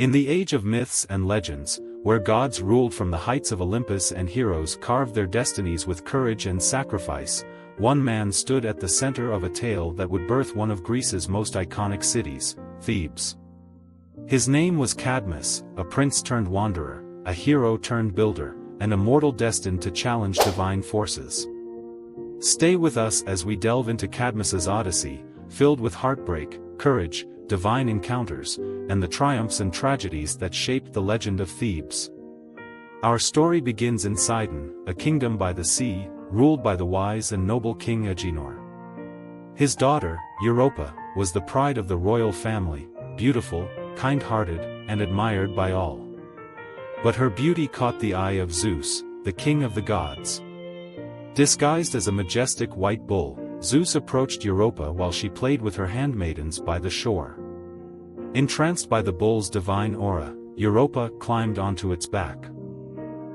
In the age of myths and legends, where gods ruled from the heights of Olympus and heroes carved their destinies with courage and sacrifice, one man stood at the center of a tale that would birth one of Greece's most iconic cities, Thebes. His name was Cadmus, a prince-turned-wanderer, a hero-turned-builder, and a mortal destined to challenge divine forces. Stay with us as we delve into Cadmus's odyssey, filled with heartbreak, courage, divine encounters, and the triumphs and tragedies that shaped the legend of Thebes. Our story begins in Sidon, a kingdom by the sea, ruled by the wise and noble king Agenor. His daughter, Europa, was the pride of the royal family, beautiful, kind-hearted, and admired by all. But her beauty caught the eye of Zeus, the king of the gods. Disguised as a majestic white bull, Zeus approached Europa while she played with her handmaidens by the shore. Entranced by the bull's divine aura, Europa climbed onto its back.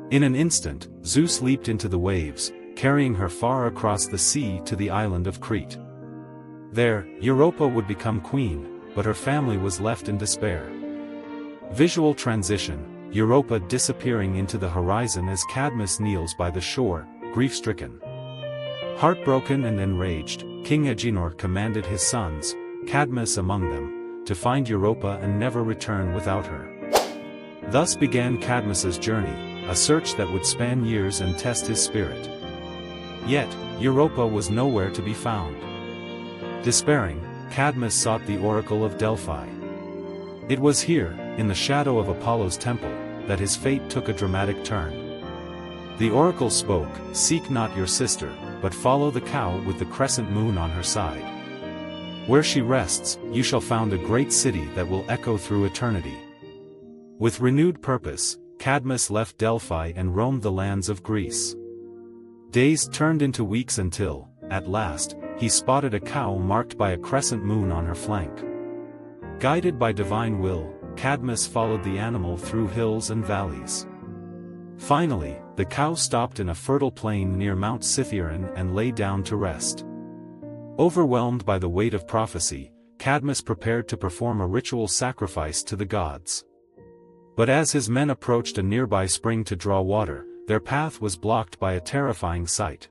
In an instant, Zeus leaped into the waves, carrying her far across the sea to the island of Crete. There, Europa would become queen, but her family was left in despair. Visual transition, Europa disappearing into the horizon as Cadmus kneels by the shore, grief-stricken. Heartbroken and enraged, King Agenor commanded his sons, Cadmus among them, to find Europa and never return without her. Thus began Cadmus's journey, a search that would span years and test his spirit. Yet, Europa was nowhere to be found. Despairing, Cadmus sought the oracle of Delphi. It was here, in the shadow of Apollo's temple, that his fate took a dramatic turn. The oracle spoke, "Seek not your sister, but follow the cow with the crescent moon on her side. Where she rests, you shall found a great city that will echo through eternity." With renewed purpose, Cadmus left Delphi and roamed the lands of Greece. Days turned into weeks until, at last, he spotted a cow marked by a crescent moon on her flank. Guided by divine will, Cadmus followed the animal through hills and valleys. Finally, the cow stopped in a fertile plain near Mount Cithaeron and lay down to rest. Overwhelmed by the weight of prophecy, Cadmus prepared to perform a ritual sacrifice to the gods. But as his men approached a nearby spring to draw water, their path was blocked by a terrifying sight.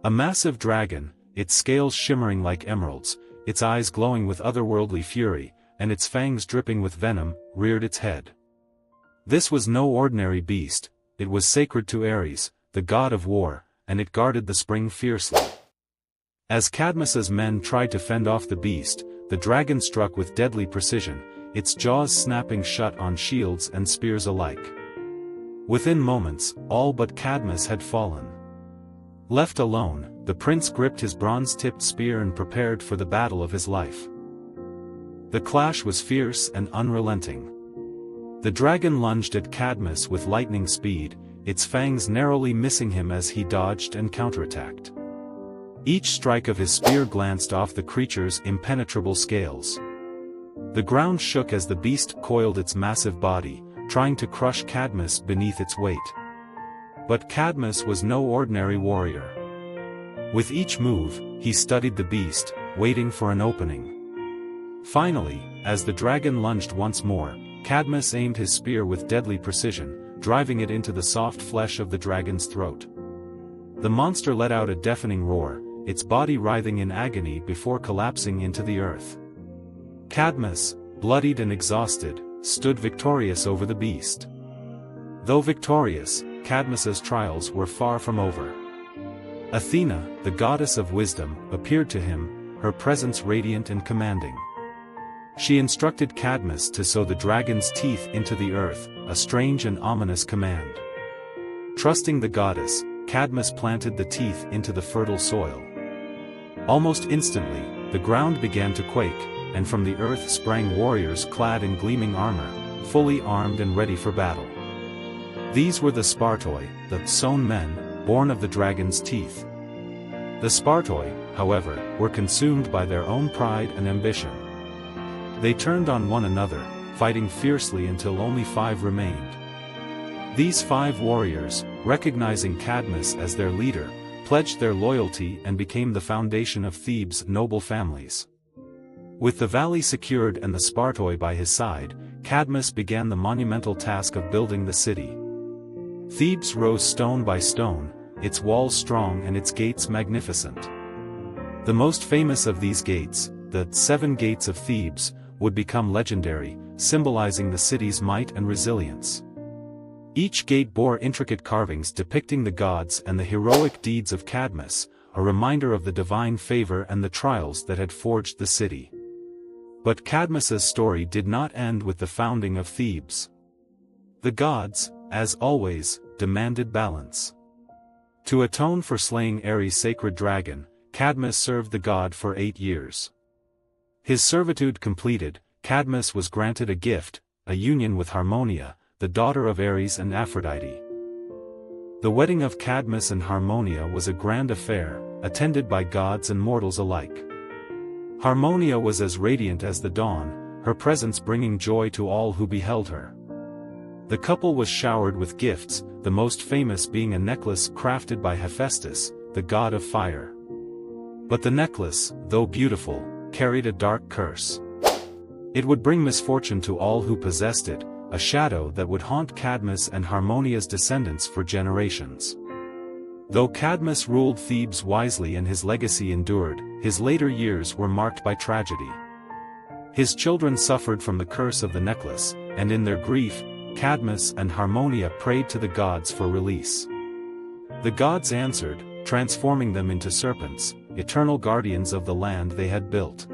A massive dragon, its scales shimmering like emeralds, its eyes glowing with otherworldly fury, and its fangs dripping with venom, reared its head. This was no ordinary beast, it was sacred to Ares, the god of war, and it guarded the spring fiercely. As Cadmus's men tried to fend off the beast, the dragon struck with deadly precision, its jaws snapping shut on shields and spears alike. Within moments, all but Cadmus had fallen. Left alone, the prince gripped his bronze-tipped spear and prepared for the battle of his life. The clash was fierce and unrelenting. The dragon lunged at Cadmus with lightning speed, its fangs narrowly missing him as he dodged and counterattacked. Each strike of his spear glanced off the creature's impenetrable scales. The ground shook as the beast coiled its massive body, trying to crush Cadmus beneath its weight. But Cadmus was no ordinary warrior. With each move, he studied the beast, waiting for an opening. Finally, as the dragon lunged once more, Cadmus aimed his spear with deadly precision, driving it into the soft flesh of the dragon's throat. The monster let out a deafening roar, its body writhing in agony before collapsing into the earth. Cadmus, bloodied and exhausted, stood victorious over the beast. Though victorious, Cadmus's trials were far from over. Athena, the goddess of wisdom, appeared to him, her presence radiant and commanding. She instructed Cadmus to sow the dragon's teeth into the earth, a strange and ominous command. Trusting the goddess, Cadmus planted the teeth into the fertile soil. Almost instantly, the ground began to quake, and from the earth sprang warriors clad in gleaming armor, fully armed and ready for battle. These were the Spartoi, the sown men, born of the dragon's teeth. The Spartoi, however, were consumed by their own pride and ambition. They turned on one another, fighting fiercely until only 5 remained. These 5 warriors, recognizing Cadmus as their leader, pledged their loyalty and became the foundation of Thebes' noble families. With the valley secured and the Spartoi by his side, Cadmus began the monumental task of building the city. Thebes rose stone by stone, its walls strong and its gates magnificent. The most famous of these gates, the 7 Gates of Thebes, would become legendary, symbolizing the city's might and resilience. Each gate bore intricate carvings depicting the gods and the heroic deeds of Cadmus, a reminder of the divine favor and the trials that had forged the city. But Cadmus's story did not end with the founding of Thebes. The gods, as always, demanded balance. To atone for slaying Ares' sacred dragon, Cadmus served the god for 8 years. His servitude completed, Cadmus was granted a gift, a union with Harmonia, the daughter of Ares and Aphrodite. The wedding of Cadmus and Harmonia was a grand affair, attended by gods and mortals alike. Harmonia was as radiant as the dawn, her presence bringing joy to all who beheld her. The couple was showered with gifts, the most famous being a necklace crafted by Hephaestus, the god of fire. But the necklace, though beautiful, carried a dark curse. It would bring misfortune to all who possessed it, a shadow that would haunt Cadmus and Harmonia's descendants for generations. Though Cadmus ruled Thebes wisely and his legacy endured, his later years were marked by tragedy. His children suffered from the curse of the necklace, and in their grief, Cadmus and Harmonia prayed to the gods for release. The gods answered, transforming them into serpents, eternal guardians of the land they had built.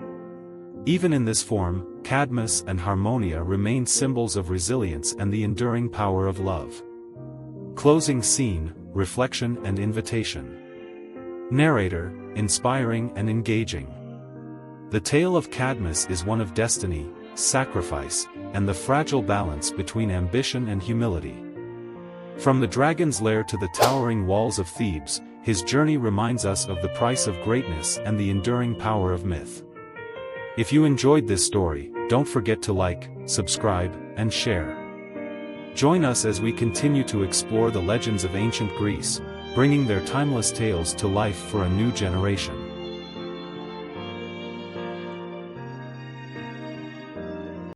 Even in this form, Cadmus and Harmonia remained symbols of resilience and the enduring power of love. Closing scene, reflection and invitation. Narrator, inspiring and engaging. The tale of Cadmus is one of destiny, sacrifice, and the fragile balance between ambition and humility. From the dragon's lair to the towering walls of Thebes, his journey reminds us of the price of greatness and the enduring power of myth. If you enjoyed this story, don't forget to like, subscribe, and share. Join us as we continue to explore the legends of ancient Greece, bringing their timeless tales to life for a new generation.